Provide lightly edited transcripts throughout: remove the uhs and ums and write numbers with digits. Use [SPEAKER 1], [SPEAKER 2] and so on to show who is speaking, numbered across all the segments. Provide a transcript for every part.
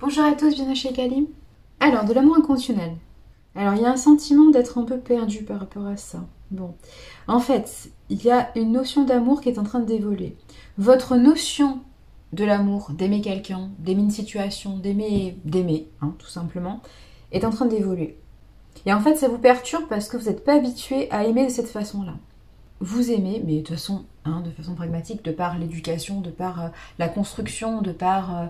[SPEAKER 1] Bonjour à tous, bienvenue chez Kalim. Alors, de l'amour inconditionnel. Alors, il y a un sentiment d'être un peu perdu par rapport à ça. Bon, en fait, il y a une notion d'amour qui est en train d'évoluer. Votre notion de l'amour, d'aimer quelqu'un, d'aimer une situation, d'aimer, tout simplement, est en train d'évoluer. Et en fait, ça vous perturbe parce que vous n'êtes pas habitué à aimer de cette façon-là. Vous aimez, mais de façon pragmatique, de par l'éducation, de par la construction, de par...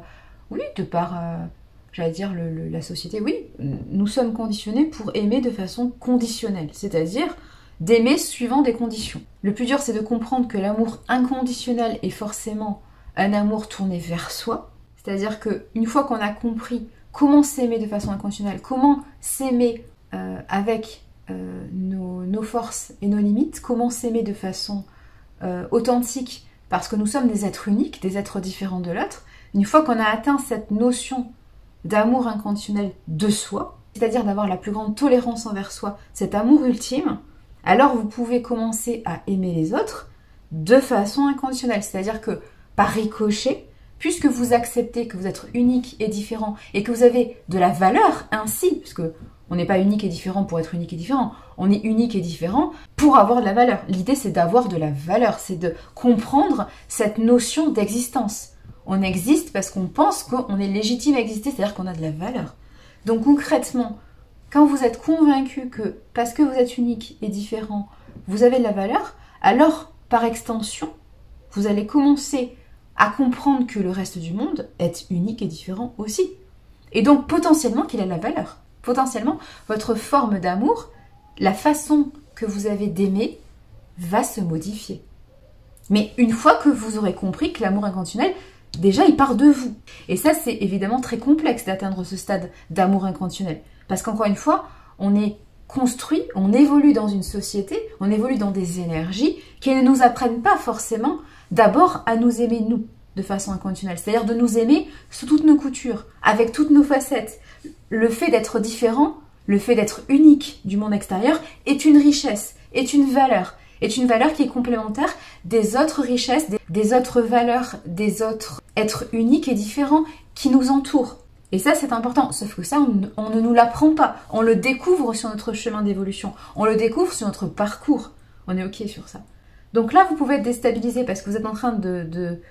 [SPEAKER 1] j'allais dire, la société. Oui, nous sommes conditionnés pour aimer de façon conditionnelle, c'est-à-dire d'aimer suivant des conditions. Le plus dur, c'est de comprendre que l'amour inconditionnel est forcément un amour tourné vers soi, c'est-à-dire qu'une fois qu'on a compris comment s'aimer de façon inconditionnelle, comment s'aimer avec nos forces et nos limites, comment s'aimer de façon authentique, parce que nous sommes des êtres uniques, des êtres différents de l'autre. Une fois qu'on a atteint cette notion d'amour inconditionnel de soi, c'est-à-dire d'avoir la plus grande tolérance envers soi, cet amour ultime, alors vous pouvez commencer à aimer les autres de façon inconditionnelle. C'est-à-dire que par ricochet, puisque vous acceptez que vous êtes unique et différent et que vous avez de la valeur ainsi, puisque on n'est pas unique et différent pour être unique et différent, on est unique et différent pour avoir de la valeur. L'idée, c'est d'avoir de la valeur, c'est de comprendre cette notion d'existence. On existe parce qu'on pense qu'on est légitime à exister, c'est-à-dire qu'on a de la valeur. Donc concrètement, quand vous êtes convaincu que parce que vous êtes unique et différent, vous avez de la valeur, alors par extension, vous allez commencer à comprendre que le reste du monde est unique et différent aussi. Et donc potentiellement qu'il a de la valeur. Potentiellement, votre forme d'amour, la façon que vous avez d'aimer, va se modifier. Mais une fois que vous aurez compris que l'amour inconditionnel, déjà, il part de vous. Et ça, c'est évidemment très complexe d'atteindre ce stade d'amour inconditionnel. Parce qu'encore une fois, on est construit, on évolue dans une société, on évolue dans des énergies qui ne nous apprennent pas forcément d'abord à nous aimer nous, de façon inconditionnelle. C'est-à-dire de nous aimer sous toutes nos coutures, avec toutes nos facettes. Le fait d'être différent, le fait d'être unique du monde extérieur est une richesse, est une valeur qui est complémentaire des autres richesses, des autres valeurs, des autres êtres uniques et différents qui nous entourent. Et ça, c'est important. Sauf que ça, on ne nous l'apprend pas. On le découvre sur notre chemin d'évolution. On le découvre sur notre parcours. On est OK sur ça. Donc là, vous pouvez être déstabilisé parce que vous êtes en train de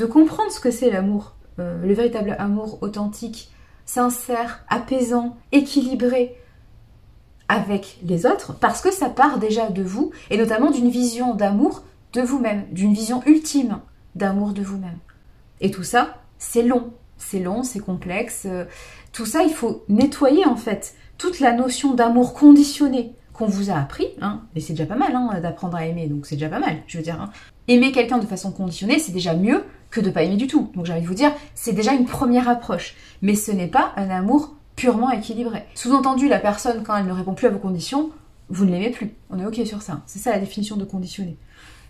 [SPEAKER 1] comprendre ce que c'est l'amour. Le véritable amour authentique, sincère, apaisant, équilibré avec les autres, parce que ça part déjà de vous, et notamment d'une vision d'amour de vous-même, d'une vision ultime d'amour de vous-même. Et tout ça, c'est long, c'est complexe. Tout ça, il faut nettoyer en fait toute la notion d'amour conditionné qu'on vous a appris, et c'est déjà pas mal d'apprendre à aimer, donc c'est déjà pas mal, je veux dire. Aimer quelqu'un de façon conditionnée, c'est déjà mieux que de pas aimer du tout. Donc j'ai envie de vous dire, c'est déjà une première approche, mais ce n'est pas un amour purement équilibré. Sous-entendu, la personne, quand elle ne répond plus à vos conditions, vous ne l'aimez plus. On est OK sur ça. C'est ça la définition de conditionné.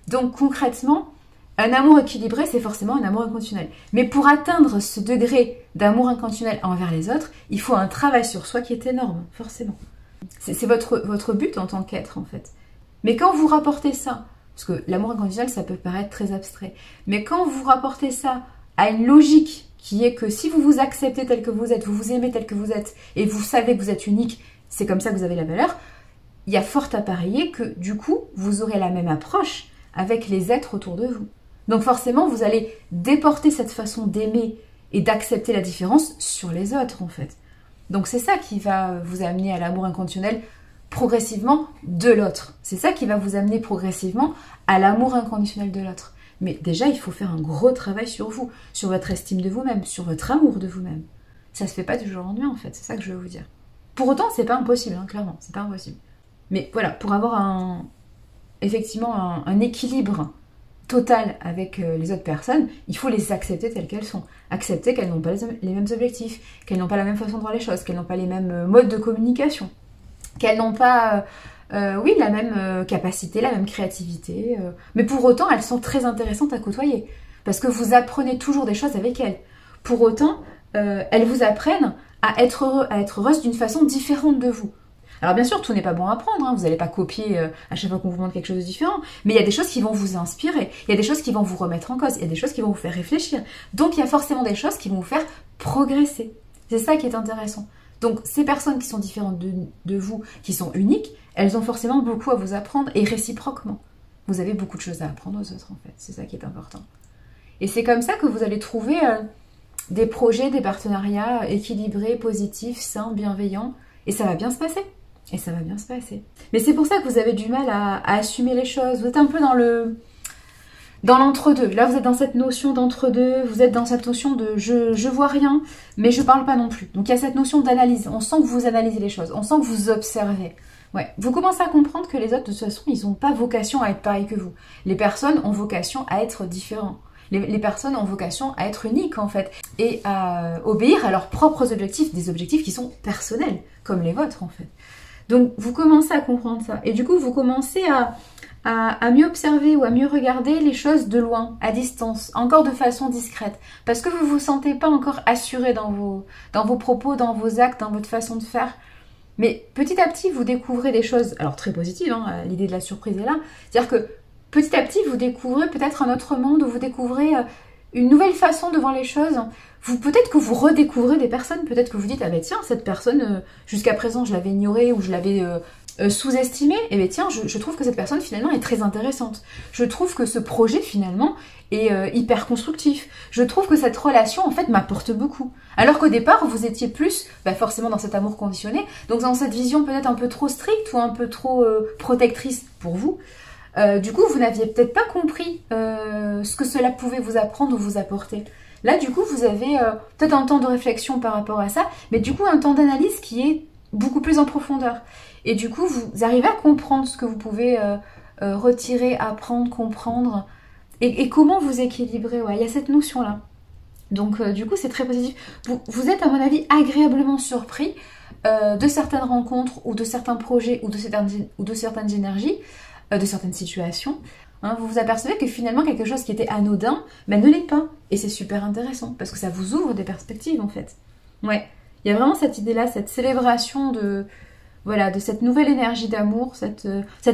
[SPEAKER 1] Donc concrètement, un amour équilibré, c'est forcément un amour inconditionnel. Mais pour atteindre ce degré d'amour inconditionnel envers les autres, il faut un travail sur soi qui est énorme, forcément. C'est votre but en tant qu'être, en fait. Mais quand vous rapportez ça, parce que l'amour inconditionnel, ça peut paraître très abstrait, mais quand vous rapportez ça à une logique qui est que si vous vous acceptez tel que vous êtes, vous vous aimez tel que vous êtes, et vous savez que vous êtes unique, c'est comme ça que vous avez la valeur, il y a fort à parier que du coup, vous aurez la même approche avec les êtres autour de vous. Donc forcément, vous allez déporter cette façon d'aimer et d'accepter la différence sur les autres, en fait. Donc c'est ça qui va vous amener à l'amour inconditionnel progressivement de l'autre. C'est ça qui va vous amener progressivement à l'amour inconditionnel de l'autre. Mais déjà, il faut faire un gros travail sur vous, sur votre estime de vous-même, sur votre amour de vous-même. Ça se fait pas du jour au lendemain, en fait, c'est ça que je veux vous dire. Pour autant, c'est pas impossible, clairement, c'est pas impossible. Mais voilà, pour avoir effectivement un équilibre total avec les autres personnes, il faut les accepter telles qu'elles sont. Accepter qu'elles n'ont pas les mêmes objectifs, qu'elles n'ont pas la même façon de voir les choses, qu'elles n'ont pas les mêmes modes de communication, qu'elles n'ont pas... la même capacité, la même créativité. Mais pour autant, elles sont très intéressantes à côtoyer. Parce que vous apprenez toujours des choses avec elles. Pour autant, elles vous apprennent à être heureuse d'une façon différente de vous. Alors bien sûr, tout n'est pas bon à apprendre. Vous n'allez pas copier à chaque fois qu'on vous montre quelque chose de différent. Mais il y a des choses qui vont vous inspirer. Il y a des choses qui vont vous remettre en cause. Il y a des choses qui vont vous faire réfléchir. Donc il y a forcément des choses qui vont vous faire progresser. C'est ça qui est intéressant. Donc ces personnes qui sont différentes de vous, qui sont uniques, elles ont forcément beaucoup à vous apprendre et réciproquement. Vous avez beaucoup de choses à apprendre aux autres en fait, c'est ça qui est important. Et c'est comme ça que vous allez trouver des projets, des partenariats équilibrés, positifs, sains, bienveillants, et ça va bien se passer. Et ça va bien se passer. Mais c'est pour ça que vous avez du mal à assumer les choses. Vous êtes un peu dans l'entre-deux. Là, vous êtes dans cette notion d'entre-deux. Vous êtes dans cette notion de je vois rien, mais je parle pas non plus. Donc, il y a cette notion d'analyse. On sent que vous analysez les choses. On sent que vous observez. Ouais. Vous commencez à comprendre que les autres, de toute façon, ils n'ont pas vocation à être pareils que vous. Les personnes ont vocation à être différents. Les personnes ont vocation à être uniques, en fait, et à obéir à leurs propres objectifs, des objectifs qui sont personnels, comme les vôtres, en fait. Donc, vous commencez à comprendre ça. Et du coup, vous commencez à mieux observer ou à mieux regarder les choses de loin, à distance, encore de façon discrète. Parce que vous ne vous sentez pas encore assuré dans vos propos, dans vos actes, dans votre façon de faire. Mais petit à petit, vous découvrez des choses, alors très positives, hein, l'idée de la surprise est là. C'est-à-dire que petit à petit, vous découvrez peut-être un autre monde, où vous découvrez une nouvelle façon de voir les choses. Peut-être que vous redécouvrez des personnes, peut-être que vous dites, ah ben tiens, cette personne, jusqu'à présent, je l'avais ignorée ou je l'avais sous-estimée, et ben tiens, je trouve que cette personne, finalement, est très intéressante. Je trouve que ce projet, finalement, est hyper constructif. Je trouve que cette relation, en fait, m'apporte beaucoup. Alors qu'au départ, vous étiez plus, forcément, dans cet amour conditionné, donc dans cette vision peut-être un peu trop stricte ou un peu trop protectrice pour vous. Du coup, vous n'aviez peut-être pas compris ce que cela pouvait vous apprendre ou vous apporter. Là, du coup, vous avez peut-être un temps de réflexion par rapport à ça, mais du coup, un temps d'analyse qui est beaucoup plus en profondeur. Et du coup, vous arrivez à comprendre ce que vous pouvez retirer, apprendre, comprendre, et comment vous équilibrer. Ouais, il y a cette notion-là. Donc, du coup, c'est très positif. Vous êtes, à mon avis, agréablement surpris de certaines rencontres ou de certains projets ou de certaines énergies, de certaines situations. Hein, vous vous apercevez que finalement quelque chose qui était anodin, ne l'est pas. Et c'est super intéressant parce que ça vous ouvre des perspectives en fait. Ouais, il y a vraiment cette idée-là, cette célébration de cette nouvelle énergie d'amour, cette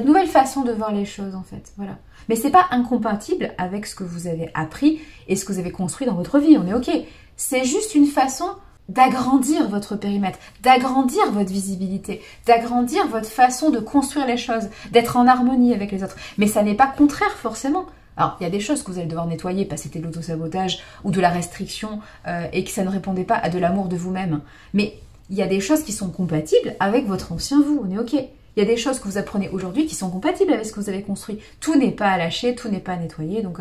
[SPEAKER 1] nouvelle façon de voir les choses en fait. Voilà. Mais c'est pas incompatible avec ce que vous avez appris et ce que vous avez construit dans votre vie. On est ok. C'est juste une façon d'agrandir votre périmètre, d'agrandir votre visibilité, d'agrandir votre façon de construire les choses, d'être en harmonie avec les autres. Mais ça n'est pas contraire forcément. Alors, il y a des choses que vous allez devoir nettoyer parce que c'était de l'autosabotage ou de la restriction et que ça ne répondait pas à de l'amour de vous-même. Mais il y a des choses qui sont compatibles avec votre ancien vous, on est ok. Il y a des choses que vous apprenez aujourd'hui qui sont compatibles avec ce que vous avez construit. Tout n'est pas à lâcher, tout n'est pas à nettoyer, donc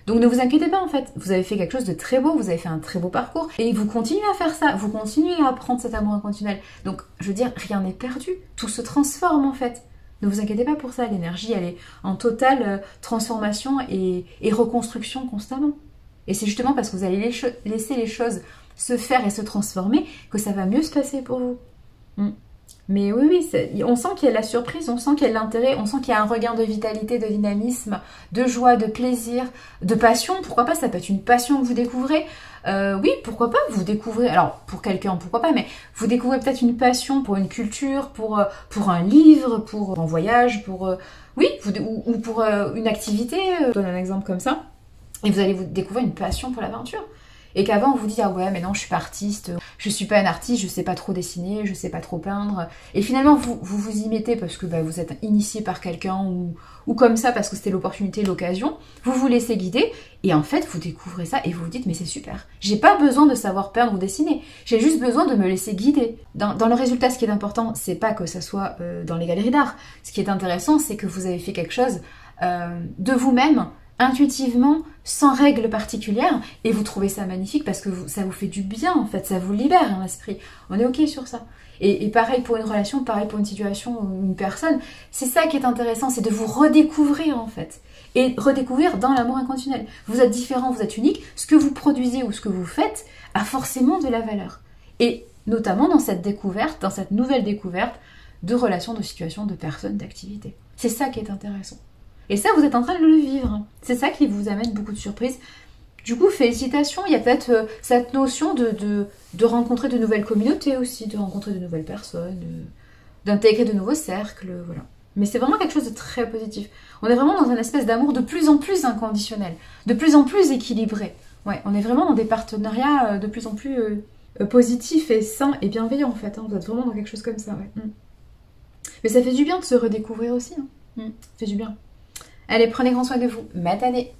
[SPEAKER 1] ne vous inquiétez pas en fait, vous avez fait quelque chose de très beau, vous avez fait un très beau parcours et vous continuez à faire ça, vous continuez à apprendre cet amour inconditionnel. Donc je veux dire, rien n'est perdu, tout se transforme en fait. Ne vous inquiétez pas pour ça, l'énergie elle est en totale transformation et reconstruction constamment. Et c'est justement parce que vous allez laisser les choses se faire et se transformer que ça va mieux se passer pour vous. Mais oui, on sent qu'il y a la surprise, on sent qu'il y a de l'intérêt, on sent qu'il y a un regain de vitalité, de dynamisme, de joie, de plaisir, de passion. Pourquoi pas, ça peut être une passion que vous découvrez. Oui, pourquoi pas, vous découvrez, alors pour quelqu'un, pourquoi pas, mais vous découvrez peut-être une passion pour une culture, pour un livre, pour un voyage, ou pour une activité. Je donne un exemple comme ça. Et vous allez vous découvrir une passion pour l'aventure. Et qu'avant on vous dit ah ouais mais non je suis pas artiste, je suis pas un artiste, je sais pas trop dessiner, je sais pas trop peindre. Et finalement vous y mettez parce que vous êtes initié par quelqu'un ou comme ça parce que c'était l'opportunité, l'occasion. Vous vous laissez guider et en fait vous découvrez ça et vous vous dites mais c'est super. J'ai pas besoin de savoir peindre ou dessiner, j'ai juste besoin de me laisser guider. Dans le résultat, ce qui est important, c'est pas que ça soit dans les galeries d'art. Ce qui est intéressant, c'est que vous avez fait quelque chose de vous-même, intuitivement, sans règles particulières, et vous trouvez ça magnifique parce que ça vous fait du bien en fait, ça vous libère l'esprit. On est ok sur ça. Et pareil pour une relation, pareil pour une situation ou une personne, c'est ça qui est intéressant, c'est de vous redécouvrir en fait. Et redécouvrir dans l'amour inconditionnel. Vous êtes différent, vous êtes unique, ce que vous produisez ou ce que vous faites a forcément de la valeur. Et notamment dans cette découverte, dans cette nouvelle découverte de relations, de situations, de personnes, d'activités. C'est ça qui est intéressant. Et ça, vous êtes en train de le vivre. C'est ça qui vous amène beaucoup de surprises. Du coup, félicitations. Il y a peut-être cette notion de rencontrer de nouvelles communautés aussi, de rencontrer de nouvelles personnes, d'intégrer de nouveaux cercles, voilà. Mais c'est vraiment quelque chose de très positif. On est vraiment dans une espèce d'amour de plus en plus inconditionnel, de plus en plus équilibré. Ouais, on est vraiment dans des partenariats de plus en plus positif et sain et bienveillant en fait. Hein. Vous êtes vraiment dans quelque chose comme ça, ouais. Mais ça fait du bien de se redécouvrir aussi. Hein. Ça fait du bien. Allez, prenez grand soin de vous. Matanez.